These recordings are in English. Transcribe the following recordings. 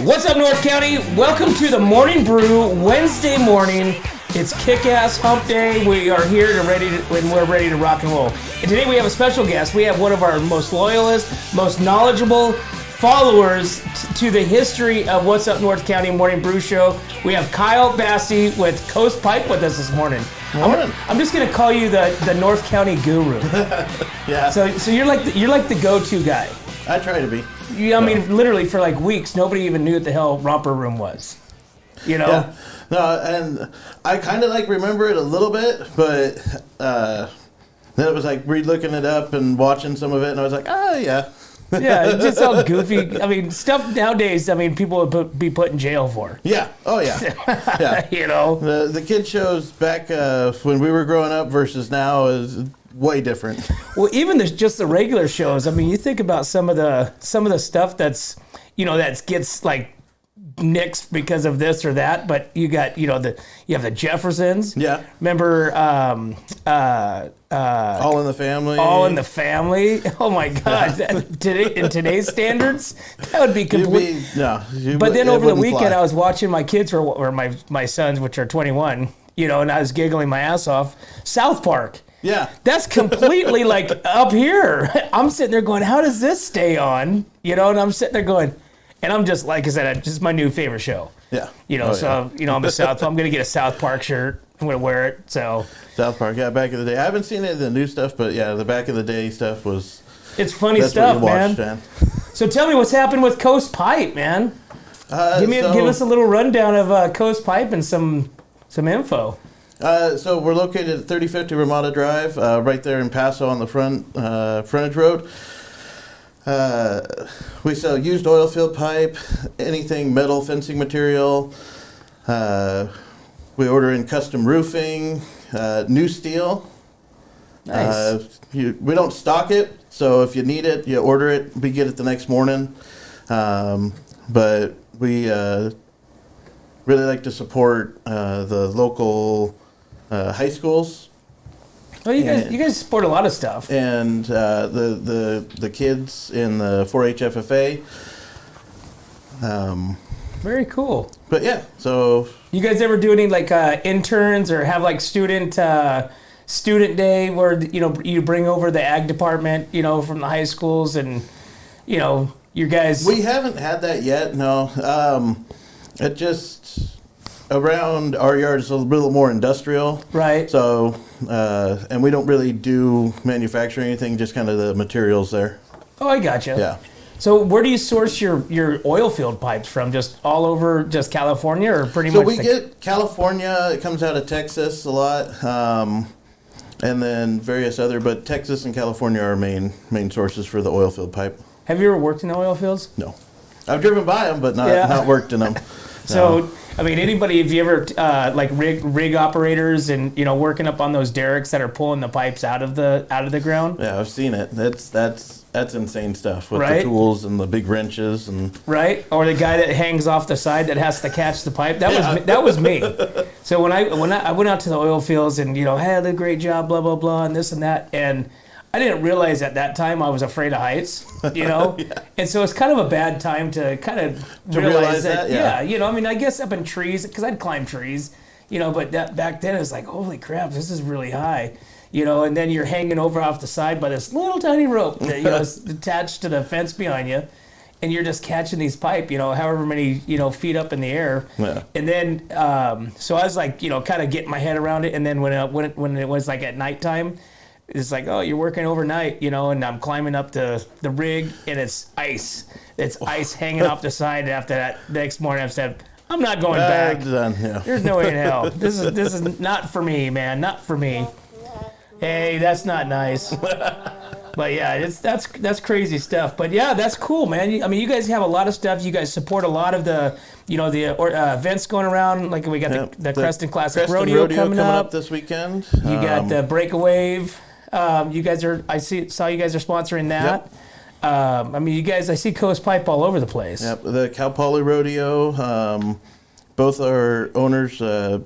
What's up, North County? Welcome to the Morning Brew, Wednesday morning. It's kick-ass hump day. We are here when we're ready to rock and roll. And today we have a special guest. We have one of our most loyalist, most knowledgeable followers to the history of What's Up North County Morning Brew Show. We have Kyle Bassey with Coast Pipe with us this morning. I'm just gonna call you the North County guru. Yeah. So you're like the go-to guy. I try to be. Yeah, I mean, literally for like weeks, nobody even knew what the hell Romper Room was. You know? Yeah. No, and I kind of like remember it a little bit, but then it was like re-looking it up and watching some of it, and I was like, oh, yeah. Yeah, it's just all goofy. I mean, stuff nowadays, I mean, people would be put in jail for. Yeah. Oh, yeah. Yeah. You know? The kid shows back when we were growing up versus now is way different. Well, even just the regular shows. I mean, you think about some of the stuff that's, that gets like nixed because of this or that, but you got, you have the Jeffersons. Yeah. Remember, All in the Family. All in the Family. Oh my God! In today's standards, that would be complete. But then over the weekend, I was watching my kids or my sons, which are 21, and I was giggling my ass off. South Park. Yeah. That's completely like up here. I'm sitting there going, how does this stay on? And I'm sitting there going, and I'm just, like I said, it's just my new favorite show. Yeah. I'm I'm going to get a South Park shirt. I'm going to wear it. So South Park, yeah, back in the day. I haven't seen any of the new stuff, but yeah, the back in the day stuff was. It's funny stuff, man. So tell me what's happened with Coast Pipe, man. Give us a little rundown of Coast Pipe and some info. So we're located at 3050 Ramada Drive, right there in Paso on the frontage road. We sell used oil field pipe, anything metal fencing material. We order in custom roofing, new steel. Nice. We don't stock it, so if you need it, you order it. We get it the next morning. But we really like to support the local high schools. Well, you guys support a lot of stuff. And the kids in the 4-H FFA. Very cool. But yeah, so you guys ever do any like interns or have like student day where you bring over the ag department from the high schools and you guys? We haven't had that yet. No, it just. Around our yard is a little more industrial. Right. So, and we don't really do manufacturing anything, just kind of the materials there. Oh, I gotcha. Yeah. So where do you source your oil field pipes from? Just all over just California or pretty much? So we get California, it comes out of Texas a lot, and then various other, but Texas and California are our main sources for the oil field pipe. Have you ever worked in the oil fields? No. I've driven by them, but not worked in them. So, I mean, anybody, if you ever, like rig operators and, working up on those derricks that are pulling the pipes out of the ground? Yeah, I've seen it. That's insane stuff with right? the tools and the big wrenches and. Right? Or the guy that hangs off the side that has to catch the pipe. That was me. So when I went out to the oil fields and, had a great job, blah, blah, blah, and this and that. And I didn't realize at that time I was afraid of heights, Yeah. And so it's kind of a bad time to kind of realize that. Yeah. I mean, I guess up in trees, because I'd climb trees, but back then it was like, holy crap, this is really high. And then you're hanging over off the side by this little tiny rope that, is attached to the fence behind you. And you're just catching these pipe, however many, feet up in the air. Yeah. And then, so I was like, kind of getting my head around it. And then when it was like at nighttime, it's like, oh, you're working overnight, and I'm climbing up the rig, and it's ice. It's ice hanging off the side. And after that, next morning, I said, I'm not going back. Done, yeah. There's no way in hell. This is not for me, man. Not for me. Hey, that's not nice. But yeah, that's crazy stuff. But yeah, that's cool, man. I mean, you guys have a lot of stuff. You guys support a lot of the, events going around. Like we got the Creston Classic Rodeo coming up this weekend. You got the Break a Wave. You guys saw you guys are sponsoring that. Yep. I mean, you guys, I see Coast Pipe all over the place. Yep, the Cal Poly Rodeo. Both our owners,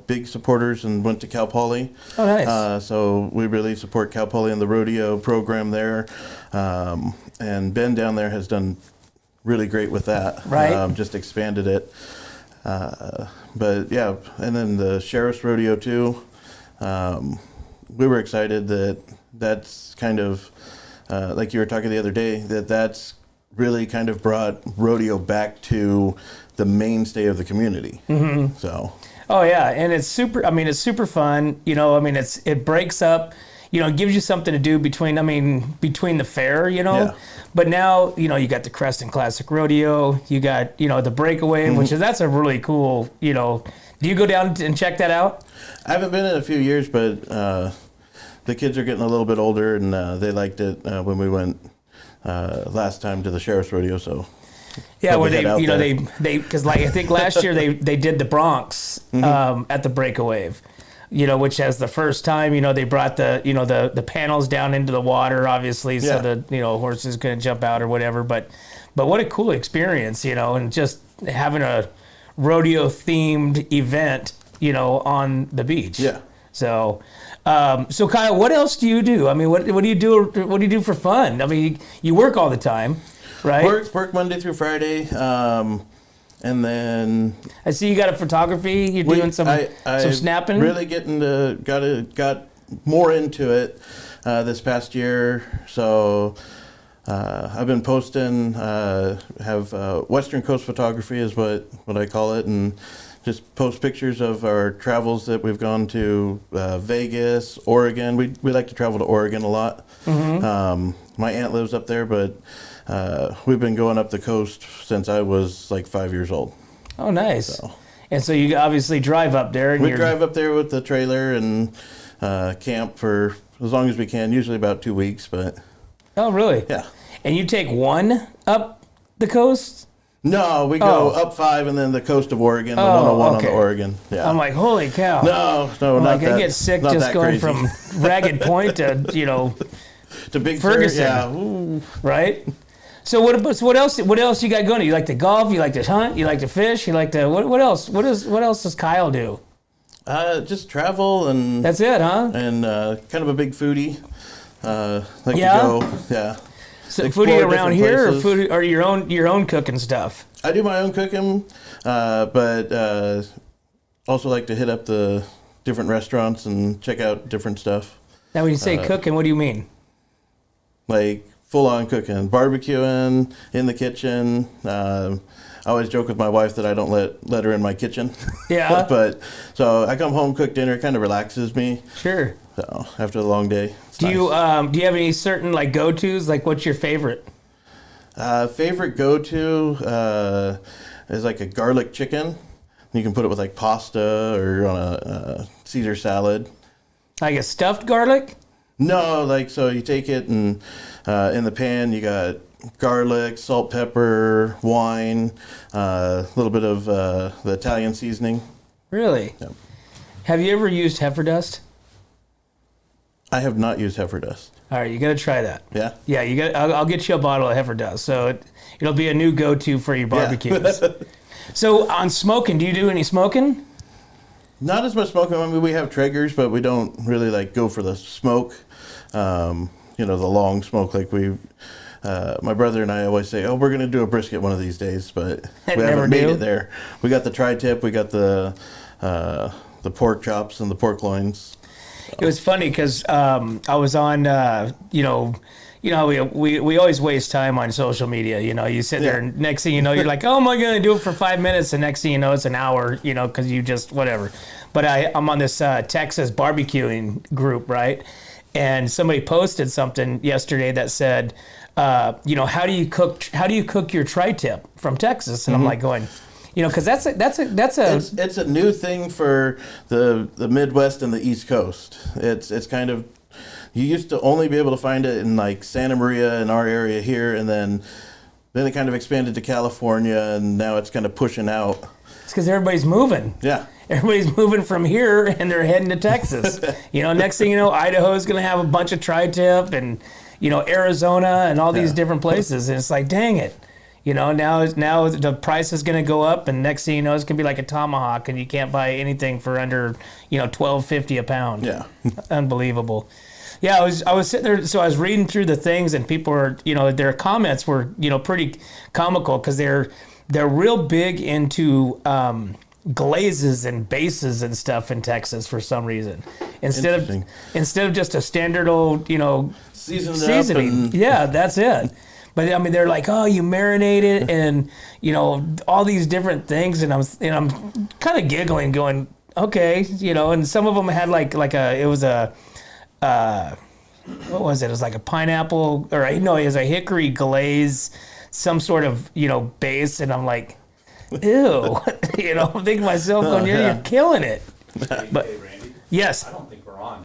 big supporters, and went to Cal Poly. Oh, nice. So we really support Cal Poly and the rodeo program there. And Ben down there has done really great with that. Right. Just expanded it. But yeah, and then the Sheriff's Rodeo too. We were excited that that's kind of, like you were talking the other day, that's really kind of brought rodeo back to the mainstay of the community. Mm-hmm. So. Oh yeah, and it's super. I mean, it's super fun. It breaks up. It gives you something to do between the fair. Yeah. But now you got the Creston Classic Rodeo. You got the Breakaway, which that's a really cool. Do you go down and check that out? I haven't been in a few years, but the kids are getting a little bit older, and they liked it when we went last time to the Sheriff's Rodeo. So yeah, where they because I think last year they did the Bronx at the Breakaway, which has the first time they brought the panels down into the water, obviously, so the horses couldn't jump out or whatever. But what a cool experience, and just having a rodeo themed event, on the beach. Yeah. So Kyle, what else do you do? I mean, what do you do? What do you do for fun? I mean, you work all the time, right? Work Monday through Friday, and then I see you got a photography. You're doing some snapping. Really got more into it this past year. So I've been posting. Have Western Coast photography is what I call it, and just post pictures of our travels that we've gone to Vegas, Oregon. We like to travel to Oregon a lot. Mm-hmm. My aunt lives up there, but we've been going up the coast since I was like 5 years old. Oh, nice. And so you obviously drive up there. And we drive up there with the trailer and camp for as long as we can, usually about 2 weeks. But oh, really? Yeah. And you take one up the coast? No, we go up 5 and then the coast of Oregon, the 101 on the Oregon. Yeah. I'm like, holy cow. No, not like, that. I get sick just going from Ragged Point to, to Big Ferguson. Yeah. Ooh. Right? So what else you got going? You like to golf? You like to hunt? You like to fish? You like to what else? What else does Kyle do? Just travel and that's it, huh? And kind of a big foodie. Like to go, yeah. So foodie around here, or foodie, or your own cooking stuff? I do my own cooking, but also like to hit up the different restaurants and check out different stuff. Now, when you say cooking, what do you mean? Like full-on cooking, barbecuing in the kitchen. I always joke with my wife that I don't let her in my kitchen. Yeah. But so I come home, cook dinner, kind of relaxes me. Sure. So after the long day. Do you have any certain like go-tos? Like, what's your favorite? Favorite go-to is like a garlic chicken. You can put it with like pasta or on a Caesar salad. Like a stuffed garlic? No, like so you take it and in the pan you got garlic, salt, pepper, wine, a little bit of the Italian seasoning. Really? Yep. Have you ever used heifer dust? I have not used heifer dust. All right, you got to try that. Yeah? Yeah, you got. I'll get you a bottle of heifer dust. So it'll be a new go-to for your barbecues. Yeah. So on smoking, do you do any smoking? Not as much smoking. I mean, we have Traegers, but we don't really like go for the smoke. The long smoke. Like my brother and I always say, "Oh, we're gonna do a brisket one of these days," but we haven't made it there. We got the tri-tip. We got the pork chops and the pork loins. It was funny because I was on, we always waste time on social media. You sit there and next thing you know, you're like, oh, am I going to do it for 5 minutes? And next thing you know, it's an hour, because you just whatever. But I'm on this Texas barbecuing group, right? And somebody posted something yesterday that said, how do you cook your tri-tip from Texas? And I'm like going, because it's a new thing for the Midwest and the East Coast. It's kind of, you used to only be able to find it in like Santa Maria in our area here, and then it kind of expanded to California, and now it's kind of pushing out. It's because everybody's moving. Yeah. Everybody's moving from here, and they're heading to Texas. Next thing you know, Idaho's going to have a bunch of tri-tip, and Arizona, and all these different places, and it's like, dang it. You know, now the price is going to go up, and next thing you know, it's going to be like a tomahawk, and you can't buy anything for under, $12.50 a pound. Yeah. Unbelievable. Yeah, I was sitting there, so I was reading through the things, and people were, their comments were, pretty comical because they're real big into glazes and bases and stuff in Texas for some reason. Instead of just a standard old, seasoning. Yeah, that's it. But I mean, they're like, oh, you marinate it, and all these different things, and I'm kind of giggling, going, okay, and some of them had what was it? It was like a pineapple, or it was a hickory glaze, some sort of base, and I'm like, ew, I'm thinking to myself, going, you're killing it. But Hey, Randy. yes. I don't